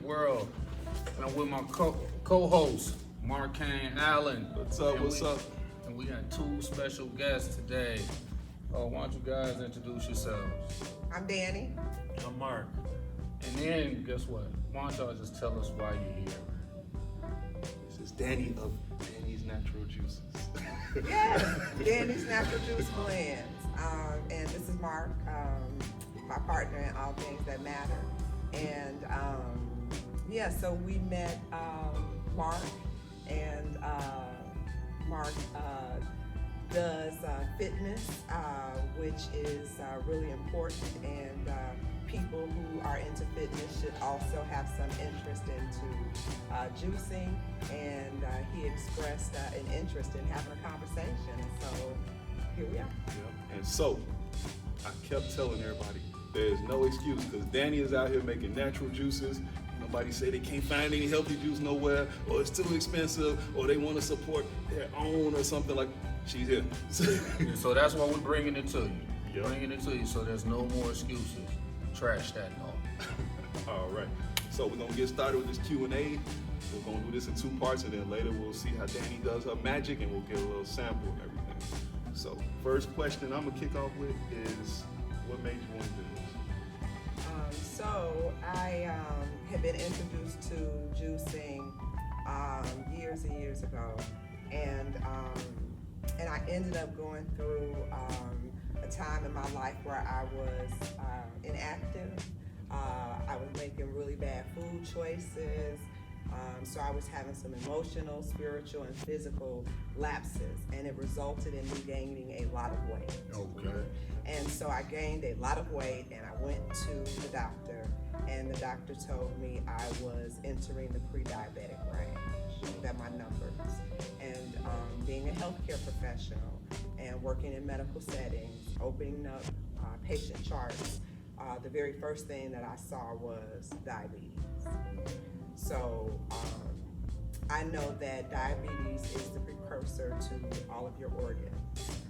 world. And I'm with my co-host, Markane Alan. What's up? And What's up? And we got two special guests today. Why don't you guys introduce yourselves? I'm Danie. I'm Mark. And then, guess what? Why don't y'all just tell us why you're here? This is Danie of Danie's Natural Juices. Yes, Danie's Natural Juice Blends. And this is Mark, my partner in all things that matter. And so we met Mark, and Mark does fitness, which is really important, and people who are into fitness should also have some interest into juicing, and he expressed an interest in having a conversation, so here we are. Yeah. And so, I kept telling everybody, there's no excuse, because Danie is out here making natural juices. Nobody say they can't find any healthy juice nowhere, or it's too expensive, or they want to support their own or something like. She's here. So that's why we're bringing it to you. Yep. Bringing it to you, so there's no more excuses. Trash that and all. All right. So we're gonna get started with this Q&A. We're gonna do this in two parts, and then later we'll see how Danie does her magic, and we'll get a little sample of everything. So first question I'm gonna kick off with is, what made you want to do this? So I had been introduced to juicing years and years ago, and I ended up going through a time in my life where I was inactive. I was making really bad food choices. So I was having some emotional, spiritual, and physical lapses, and it resulted in me gaining a lot of weight. Okay. And so I gained a lot of weight, and I went to the doctor, and the doctor told me I was entering the pre-diabetic range, that my numbers. And being a healthcare professional and working in medical settings, opening up patient charts, the very first thing that I saw was diabetes. So I know that diabetes is the precursor to all of your organs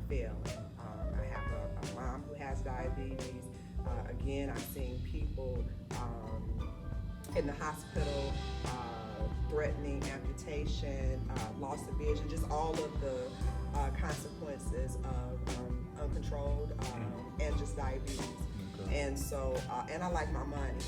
failing. I have a mom who has diabetes. Again, I'm seeing people in the hospital threatening amputation, loss of vision, just all of the consequences of uncontrolled and just diabetes. Okay. And so, and I like my money.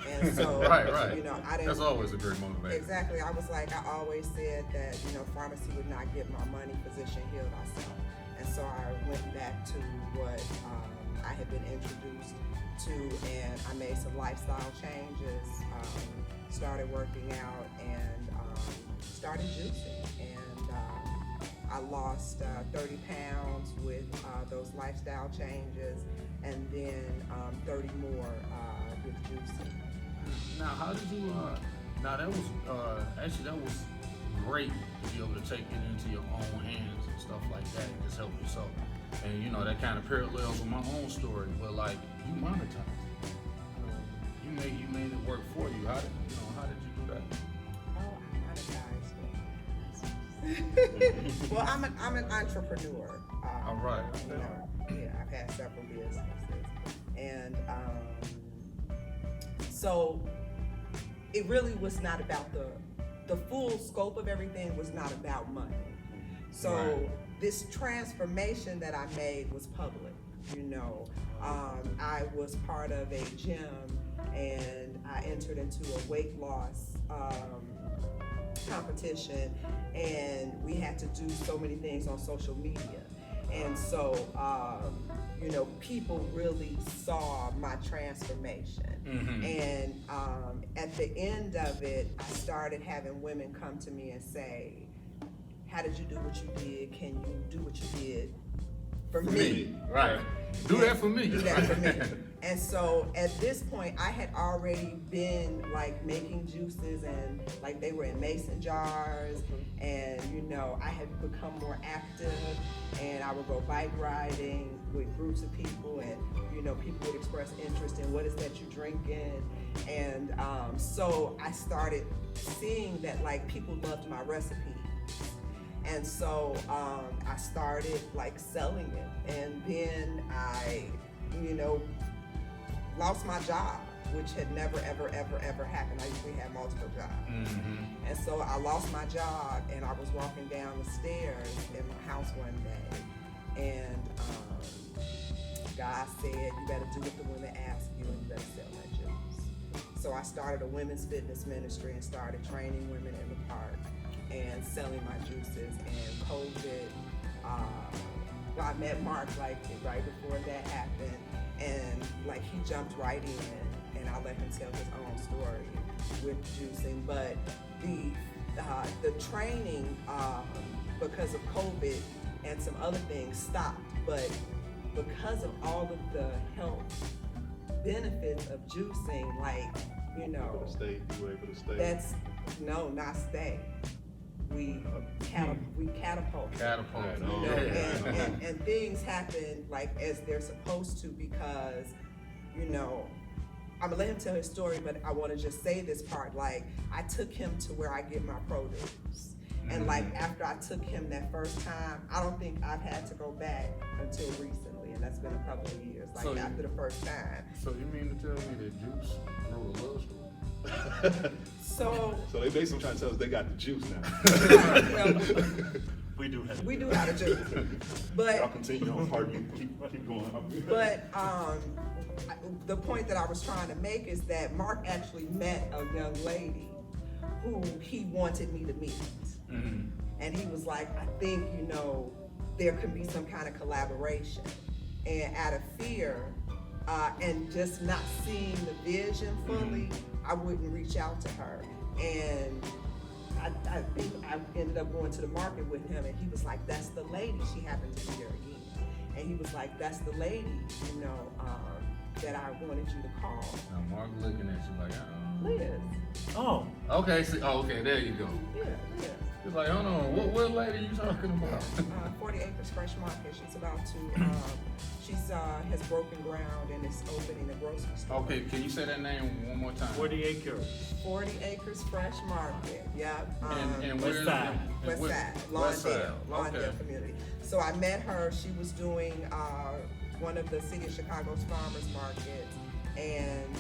And so, right. you know, I didn't. That's always a great motivator. Exactly. I was like, I always said that, you know, pharmacy would not give my money, physician heal thyself. And so I went back to what I had been introduced to, and I made some lifestyle changes, started working out, and started juicing. And I lost 30 pounds with those lifestyle changes, and then 30 more with juicing. Now, how did you, now that was, actually that was great to be able to take it into your own hands and stuff like that and just help yourself. And you know, that kind of parallels with my own story, but like, you monetized. You made it work for you. How did you do that? Oh, I monetized it. Well, I'm an entrepreneur. All right. You know, yeah, I've had several businesses. And so it really was not about the full scope of everything was not about money. So Right. This transformation that I made was public. You know, I was part of a gym, and I entered into a weight loss competition, and we had to do so many things on social media. And so, you know, people really saw my transformation. Mm-hmm. And at the end of it, I started having women come to me and say, how did you do what you did? Can you do what you did for me? Right. Do that for me. Do that for me. And so at this point, I had already been like making juices, and like they were in mason jars, and you know, I had become more active, and I would go bike riding with groups of people, and you know, people would express interest in what is that you drinking, and so I started seeing that like people loved my recipes. And so I started like selling it, and then I, you know, lost my job. which had never, ever, ever, ever happened. I usually had multiple jobs. Mm-hmm. And so I lost my job, and I was walking down the stairs in my house one day, and God said, you better do what the women ask you, and you better sell that juice. So I started a women's fitness ministry and started training women in the park and selling my juices. And COVID, I met Mark like right before that happened, and like he jumped right in, and I let him tell his own story with juicing. But the training, because of COVID and some other things, stopped. But because of all of the health benefits of juicing, like, you know, You were able to stay. that's not stay. We catapult. Catapult. You know, and things happen like as they're supposed to, because, you know, I'm gonna let him tell his story, but I wanna just say this part. Like, I took him to where I get my produce. And like after I took him that first time, I don't think I've had to go back until recently, and that's been a couple of years, like So after the first time. So you mean to tell me that Juice wrote a love story? So they basically trying to tell us they got the juice now. well, We do have we do have a juice, but Y'all continue on, pardon me, keep going. But the point that I was trying to make is that Mark actually met a young lady who he wanted me to meet. Mm-hmm. And he was like, I think, you know, there could be some kind of collaboration. And out of fear and just not seeing the vision fully, I wouldn't reach out to her. And I think I ended up going to the market with him, and he was like, that's the lady. She happened to be there again. And he was like, that's the lady, you know, that I wanted you to call. Now Mark looking at you like, Liz. Oh, Okay, okay, there you go. Yeah, Liz. He's like, hold on, what lady are you talking about? 40 Acres Fresh Market. She's about to, has broken ground and is opening a grocery store. Okay, can you say that name one more time? 40 acres. 40 Acres Fresh Market. Yep. And West where is side. it? West Side, West Side. Lawndale Okay. community. So I met her. She was doing one of the City of Chicago's farmers markets, and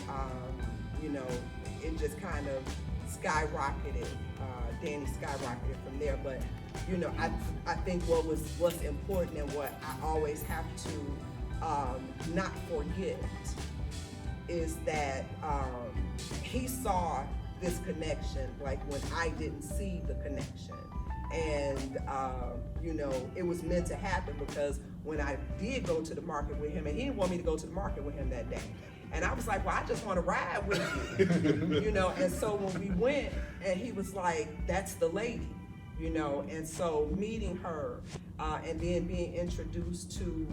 you know, it just kind of skyrocketed. Danie skyrocketed from there. But you know, I think what's important and what I always have to not forget is that he saw this connection like when I didn't see the connection. And you know, it was meant to happen, because when I did go to the market with him, and he didn't want me to go to the market with him that day. And I was like, well, I just want to ride with you, you know? And so when we went, and he was like, that's the lady, you know? And so meeting her and then being introduced to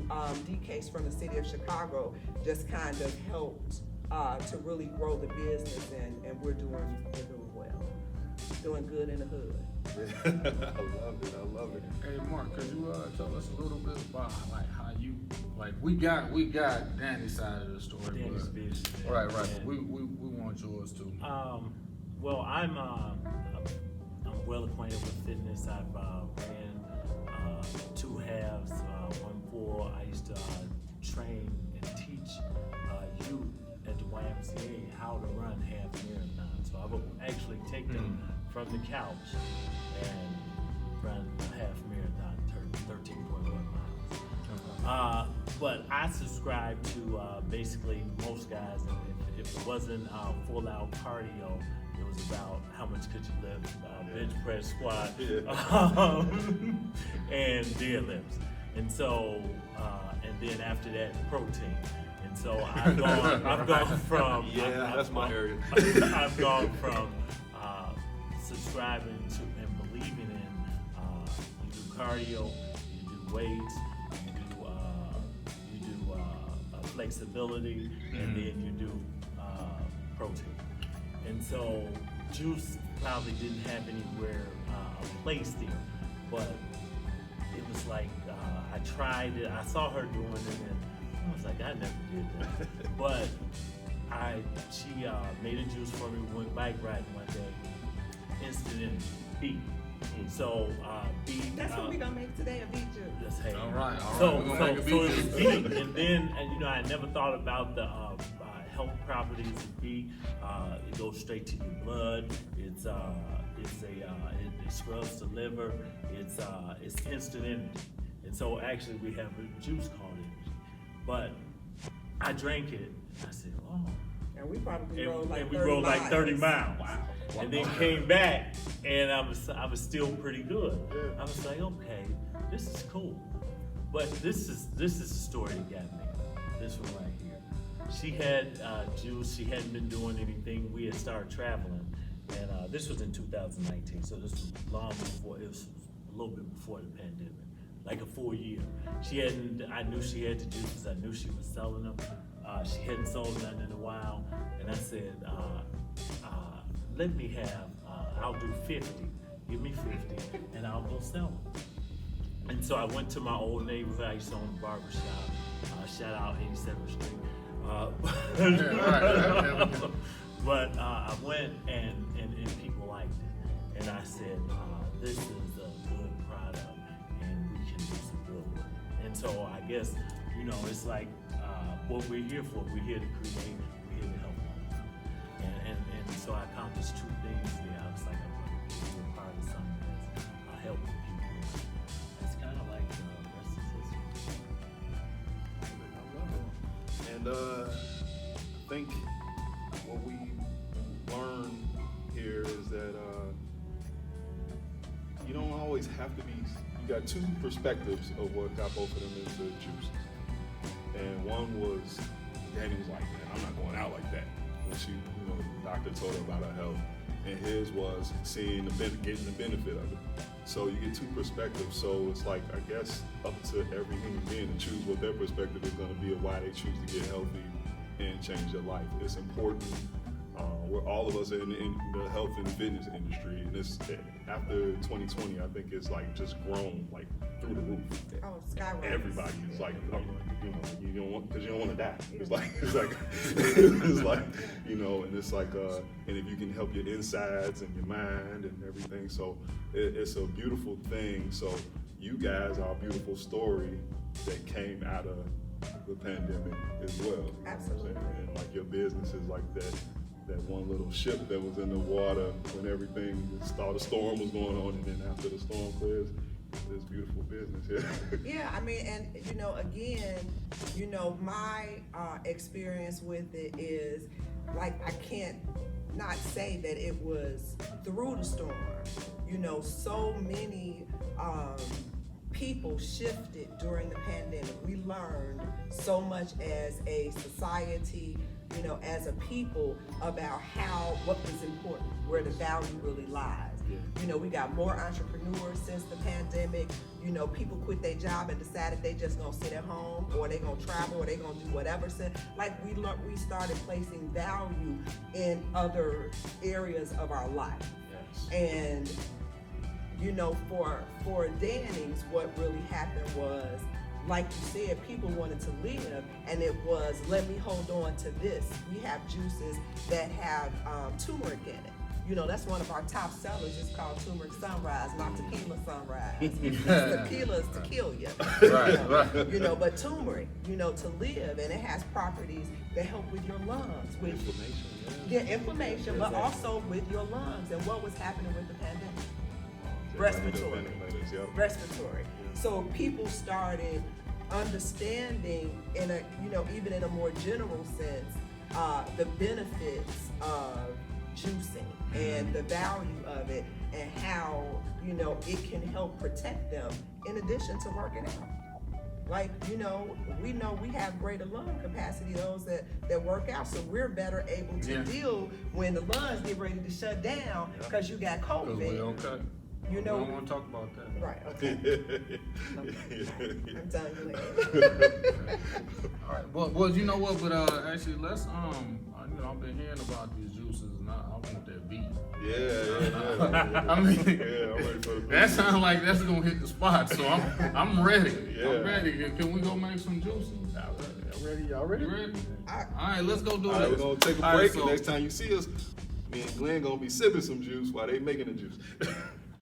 DKs from the City of Chicago just kind of helped to really grow the business, and we're doing well, doing good in the hood. I love it. Hey Mark, could you tell us a little bit about like how you we got Danie's side of the story, Danie's but, business. right. But And, we want yours too. well, I'm well acquainted with fitness. I've ran 2 halves, 1 full. I used to train and teach youth at the YMCA how to run half marathons. So I would actually take them from the couch and run a half marathon, 13.1 miles. But I subscribe to basically most guys, and if it wasn't full out cardio, it was about how much could you lift, bench press, squat, and deadlifts. And so, and then after that, protein. And so I've gone from that's my area. I've gone from subscribing to and believing in you do cardio, you do weights, you do flexibility, and then you do protein. And so juice probably didn't have anywhere a place there, but it was like I tried it. I saw her doing it, and I was like, I never did that. But she made a juice for me. We went bike riding one day. Instant energy, beat. So beat. That's what we're gonna make today, a beet juice. That's All right. So We're gonna make a it beat was juice. beat, and then you know I never thought about the health properties of beet. It goes straight to your blood. It scrubs the liver. It's instant energy. And so actually we have a juice called energy. But I drank it. And I said, oh. And we probably rolled like 30 miles. Wow. And then came back, and I was still pretty good. I was like, okay, this is cool. But this is the story that got me. This one right here. She had juice. She hadn't been doing anything. We had started traveling, and this was in 2019. So this was long before. It was a little bit before the pandemic, like a full year. I knew she had the juices. I knew she was selling them. She hadn't sold nothing in a while, and I said, let me have, I'll do 50, give me 50, and I'll go sell them. And so I went to my old neighborhood. I used to own a barbershop, shout out 87th Street. But I went and people liked it. And I said, this is a good product and we can do some good with it. And so I guess, it's like, what we're here for. We're here to create, we're here to help people. And so I accomplished two things there. I was like, I'm going to be a part of something that's helping people. It's kind of like the rest of history. And I think what we learn here is that you don't always have to be, you got two perspectives of what got both of them into juice. And one was, Danie was like, man, I'm not going out like that. When she, the doctor told her about her health. And his was getting the benefit of it. So you get two perspectives. So it's like, I guess, up to every human being to choose what their perspective is going to be of why they choose to get healthy and change their life. It's important. We're all of us in the health and fitness industry, and it's after 2020, I think it's like just grown like through the roof. Oh, skyrocketed. Everybody is like, you don't want because you don't want to die. It's like, and it's like, and if you can help your insides and your mind and everything, so it's a beautiful thing. So you guys are a beautiful story that came out of the pandemic as well. Absolutely. And like your business is like that one little ship that was in the water when everything thought a storm was going on, and then after the storm clears, this beautiful business. Yeah, I mean, and again, my experience with it is like I can't not say that it was through the storm. So many people shifted during the pandemic. We learned so much as a society, as a people, about what was important, where the value really lies. Yeah. We got more entrepreneurs since the pandemic. People quit their job and decided they just gonna sit at home, or they gonna travel, or they gonna do whatever. So, like we started placing value in other areas of our life. Yes. And for Danie's, what really happened was, like you said, people wanted to live, and it was, let me hold on to this. We have juices that have turmeric in it. That's one of our top sellers. It's called Turmeric Sunrise, not Tequila Sunrise. Tequila is to kill you. Right. But turmeric, to live, and it has properties that help with your lungs. Inflammation, yeah, inflammation, but also with your lungs. And what was happening with the pandemic? Respiratory. Respiratory. So people started understanding even in a more general sense, the benefits of juicing and the value of it, and how it can help protect them in addition to working out. Like, we know we have greater lung capacity, those that work out, so we're better able to deal when the lungs get ready to shut down because you got COVID. Okay. I don't want to talk about that. Right, okay. I'm done. All right. Well, you know what? But actually, let's I've been hearing about these juices, and I want that beat. Yeah. I mean, I'm ready for the beat. that sounds like that's gonna hit the spot. So I'm ready. Yeah. I'm ready. Can we go make some juices? Y'all ready? You ready? All right, let's go do All it. right, we're gonna take a break. All right, and next time you see us, me and Glenn gonna be sipping some juice while they making the juice.